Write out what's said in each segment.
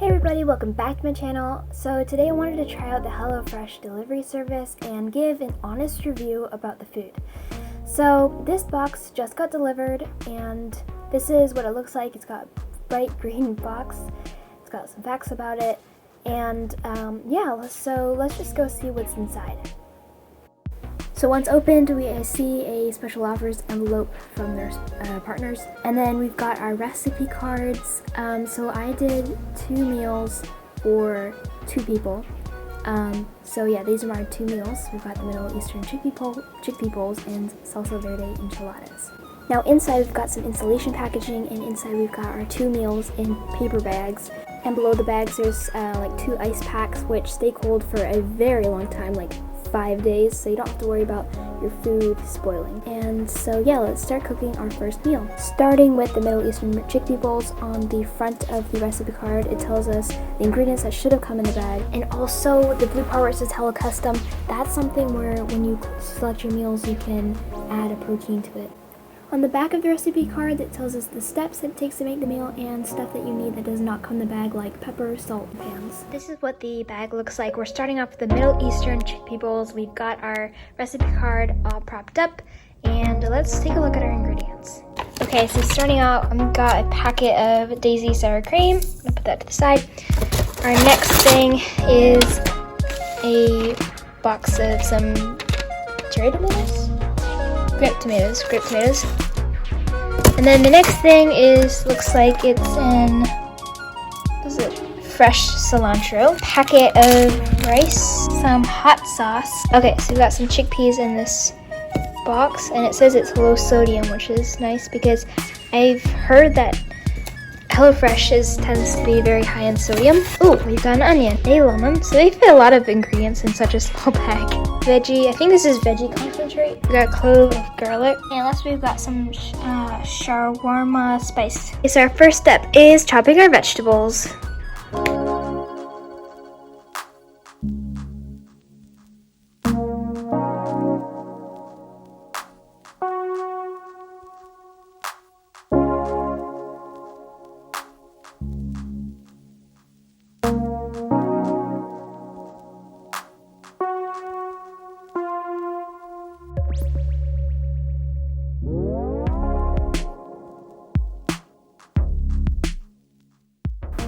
Hey everybody, welcome back to my channel. So today I wanted to try out the HelloFresh delivery service and give an honest review about the food. So this box just got delivered and this is what it looks like. It's got a bright green box. It's got some facts about it and so let's just go see what's inside. So once opened, I see a special offers envelope from their partners. And then we've got our recipe cards. So I did 2 meals for 2 people. So yeah, these are my 2 meals. We've got the Middle Eastern chickpea bowls and Salsa Verde Enchiladas. Now inside we've got some installation packaging, and inside we've got our 2 meals in paper bags. And below the bags there's like 2 ice packs which stay cold for a very long time, like 5 days, so you don't have to worry about your food spoiling. And so yeah, let's start cooking our first meal. Starting with the Middle Eastern chickpea bowls, on the front of the recipe card it tells us the ingredients that should have come in the bag, and also the blue part where it says Hello Custom. That's something where when you select your meals you can add a protein to it. On the back of the recipe card it tells us the steps it takes to make the meal and stuff that you need that does not come in the bag, like pepper, salt, and pans. This is what the bag looks like. We're starting off with the Middle Eastern chickpea bowls. We've got our recipe card all propped up, and let's take a look at our ingredients. Okay, so starting out, I've got a packet of Daisy sour cream. I'm gonna put that to the side. Our next thing is a box of some cherry tomatoes? Grape tomatoes. And then the next thing looks like it's in, fresh cilantro, packet of rice, some hot sauce. Okay, so we've got some chickpeas in this box, and it says it's low sodium, which is nice because I've heard that HelloFresh tends to be very high in sodium. Ooh, we've got an onion, a lemon. So they fit a lot of ingredients in such a small bag. Veggie, I think this is veggie concentrate. We got a clove of garlic. And last we've got some shawarma spice. Okay, so our first step is chopping our vegetables.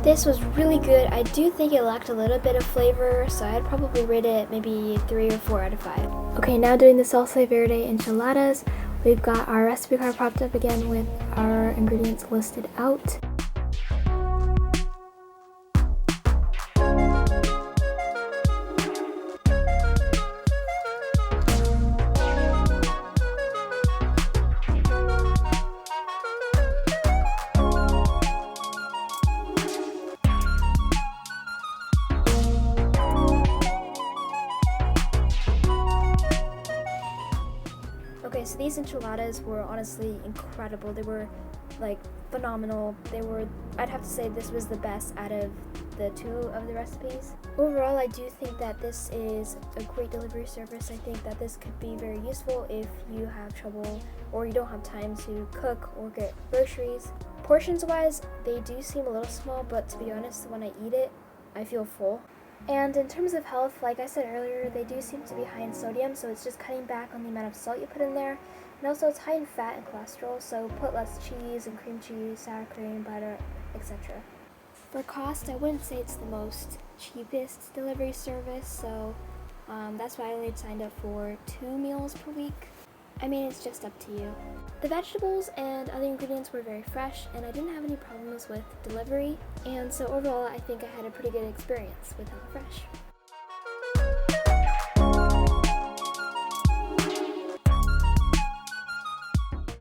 This was really good. I do think it lacked a little bit of flavor, so I'd probably rate it maybe 3 or 4 out of 5. Okay, now doing the Salsa Verde Enchiladas. We've got our recipe card propped up again with our ingredients listed out. Okay, so these enchiladas were honestly incredible. They were like phenomenal. I'd have to say this was the best out of the 2 of the recipes. Overall, I do think that this is a great delivery service. I think that this could be very useful if you have trouble or you don't have time to cook or get groceries. Portions wise, they do seem a little small, but to be honest, when I eat it, I feel full. And in terms of health, like I said earlier, they do seem to be high in sodium, so it's just cutting back on the amount of salt you put in there. And also it's high in fat and cholesterol, so put less cheese and cream cheese, sour cream, butter, etc. For cost, I wouldn't say it's the cheapest delivery service, so that's why I only signed up for 2 meals per week. I mean, it's just up to you. The vegetables and other ingredients were very fresh, and I didn't have any problems with delivery, and so overall I think I had a pretty good experience with HelloFresh.